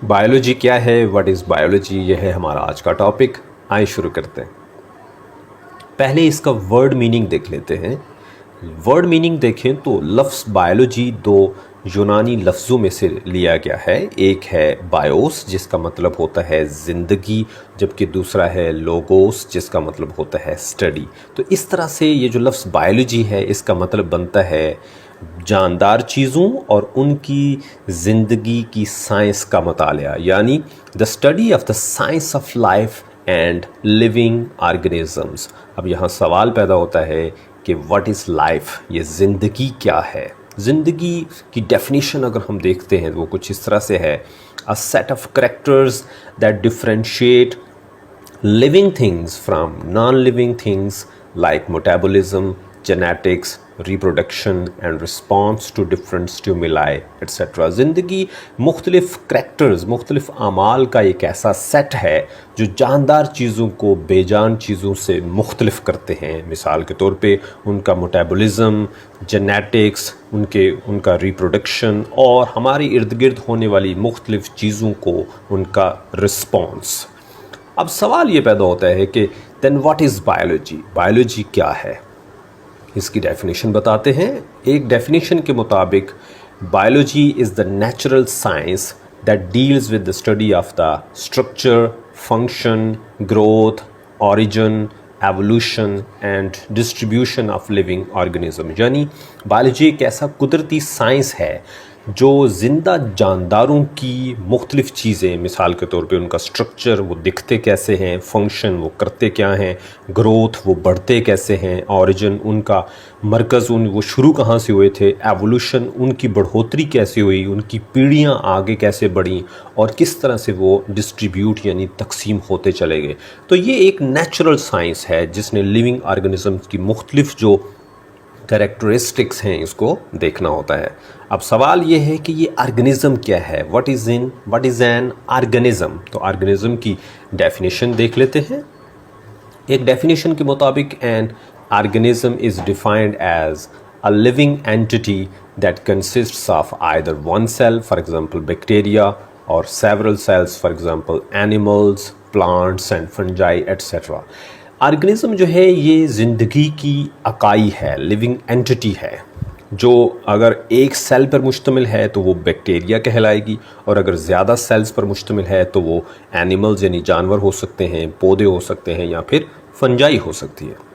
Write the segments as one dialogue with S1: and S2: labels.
S1: Biology क्या है, what is biology, यह है हमारा आज का टॉपिक। आइए शुरू करते हैं। पहले इसका वर्ड मीनिंग देख लेते हैं। वर्ड मीनिंग देखें तो लफ्ज़ बायोलॉजी दो यूनानी लफ्ज़ों में से लिया गया है। एक है बायोस जिसका मतलब होता है ज़िंदगी, जबकि दूसरा है लोगोस जिसका मतलब होता है स्टडी। तो इस तरह से ये जो लफ्ज़ बायोलॉजी है इसका मतलब बनता है जानदार चीज़ों और उनकी ज़िंदगी की साइंस का मतालिया, यानी the study of the science of life and living organisms. अब यहाँ सवाल पैदा होता है कि व्हाट इज़ लाइफ, ये ज़िंदगी क्या है। ज़िंदगी की डेफिनेशन अगर हम देखते हैं तो वो कुछ इस तरह से है, a set of characters that differentiate living things from non-living things like metabolism, genetics, reproduction and response to different stimuli etc. ज़िंदगी मुख्तलिफ़ करैक्टर्स, मुख्तलिफ़ आमाल का एक ऐसा सेट है जो जानदार चीज़ों को बेजान चीज़ों से मुख्तलिफ़ करते हैं। मिसाल के तौर पे उनका मेटाबॉलिज्म, जेनेटिक्स, उनका रिप्रोडक्शन और हमारे इर्द गिर्द होने वाली मुख्तलिफ़ चीज़ों को उनका रिस्पॉन्स। अब सवाल ये पैदा होता है कि then what is biology, biology क्या है। इसकी डेफिनेशन बताते हैं। एक डेफिनेशन के मुताबिक biology is the natural science that deals with the study of the structure, function, growth, origin, evolution and distribution of living organism. यानी बायोलॉजी एक ऐसा कुदरती साइंस है जो ज़िंदा जानदारों की मुख्तलिफ़ चीज़ें, मिसाल के तौर पे उनका स्ट्रक्चर, वो दिखते कैसे हैं, फंक्शन वो करते क्या हैं, ग्रोथ वो बढ़ते कैसे हैं, ऑरिजिन उनका मरकज़ वो शुरू कहाँ से हुए थे, एवोल्यूशन उनकी बढ़ोतरी कैसे हुई, उनकी पीढ़ियाँ आगे कैसे बढ़ीं और किस तरह से वो डिस्ट्रीब्यूट यानी तकसीम होते चले गए। तो ये एक नेचुरल साइंस है जिसने लिविंग ऑर्गेनिजम्स की मुख्तलिफ़ जो कैरेक्टरिस्टिक्स हैं इसको देखना होता है। अब सवाल ये है कि ये ऑर्गेनिज्म क्या है, व्हाट इज़ एन ऑर्गेनिज्म। तो ऑर्गेनिज्म की डेफिनेशन देख लेते हैं। एक डेफिनेशन के मुताबिक an organism is defined as a living entity that consists of either one cell, for example bacteria, और several cells, for example animals, plants and fungi etcetera. Organism जो है ये ज़िंदगी की अकाई है, लिविंग एंटिटी है, जो अगर एक सेल पर मुश्तमिल है तो वो बैक्टीरिया कहलाएगी, और अगर ज़्यादा सेल्स पर मुश्तमिल है तो वो एनिमल्स यानी जानवर हो सकते हैं, पौधे हो सकते हैं, या फिर फंजाई हो सकती है।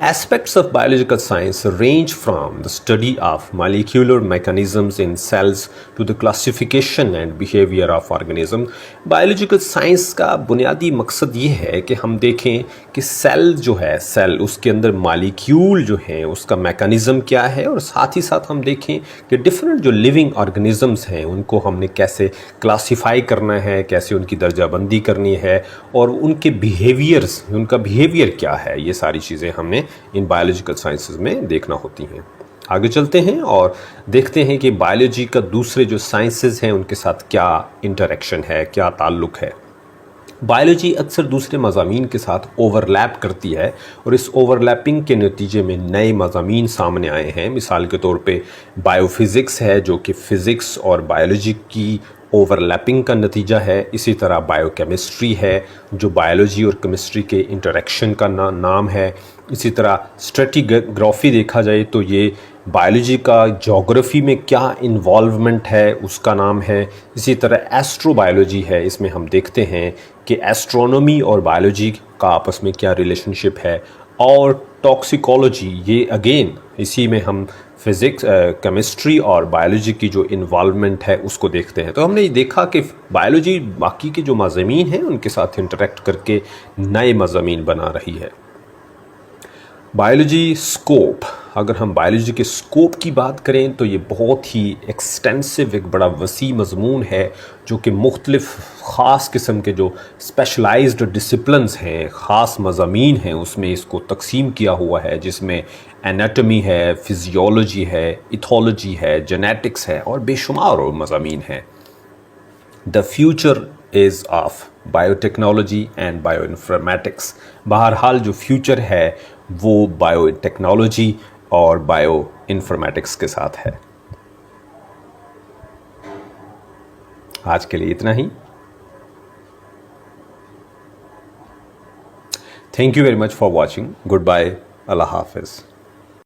S1: Aspects of biological science range from the study of molecular mechanisms in cells to the classification and behavior of organism. Biological science का बुनियादी मकसद ये है कि हम देखें कि सेल जो है, सेल उसके अंदर मालिक्यूल जो हैं उसका मैकेनिज़्म क्या है, और साथ ही साथ हम देखें कि डिफरेंट जो लिविंग ऑर्गेनिजम्स हैं उनको हमने कैसे क्लासीफाई करना है, कैसे उनकी दर्जाबंदी करनी है और उनके बिहेवियर्स, उनका बिहेवियर क्या है, ये सारी चीज़ें हमने इन बायोलॉजिकल साइंसेस में देखना होती हैं। आगे चलते हैं और देखते हैं कि बायोलॉजी का दूसरे जो साइंसेस हैं उनके साथ क्या इंटरेक्शन है, क्या ताल्लुक़ है। बायोलॉजी अक्सर दूसरे मज़ामीन के साथ ओवरलैप करती है और इस ओवरलैपिंग के नतीजे में नए मज़ामीन सामने आए हैं। मिसाल के तौर पे बायोफिज़िक्स है जो कि फ़िज़िक्स और बायोलॉजी की ओवरलैपिंग का नतीजा है। इसी तरह बायोकेमिस्ट्री है जो बायोलॉजी और केमिस्ट्री के इंटरेक्शन का नाम है। इसी तरह स्ट्रेटिग्राफी देखा जाए तो ये बायोलॉजी का जोग्राफ़ी में क्या इन्वॉल्वमेंट है उसका नाम है। इसी तरह एस्ट्रोबायोलॉजी है, इसमें हम देखते हैं कि एस्ट्रोनॉमी और बायोलॉजी का आपस में क्या रिलेशनशिप है। और टॉक्सिकोलॉजी, ये अगेन इसी में हम फिज़िक्स, केमिस्ट्री और बायोलॉजी की जो इन्वॉल्वमेंट है उसको देखते हैं। तो हमने ये देखा कि बायोलॉजी बाकी के जो मज़ामीन हैं उनके साथ इंटरेक्ट करके नए मज़ामीन बना रही है। बायोलॉजी स्कोप, अगर हम बायोलॉजी के स्कोप की बात करें तो ये बहुत ही एक्सटेंसिव, एक बड़ा वसी मज़मून है जो कि मुख्तलिफ़ ख़ास किस्म के जो स्पेशलाइज्ड डिसिप्लिन्स हैं, ख़ास मज़ामीन हैं, उसमें इसको तकसीम किया हुआ है, जिसमें एनाटमी है, फिजियोलॉजी है, इथोलॉजी है, जेनेटिक्स है और बेशुमार और मज़ामीन हैं। The future is of biotechnology and bioinformatics. बहरहाल जो फ्यूचर है वो बायोटेक्नोलॉजी और बायोइन्फॉर्मेटिक्स के साथ है। आज के लिए इतना ही। Thank you very much for watching. Goodbye. अल्लाह हाफिज़।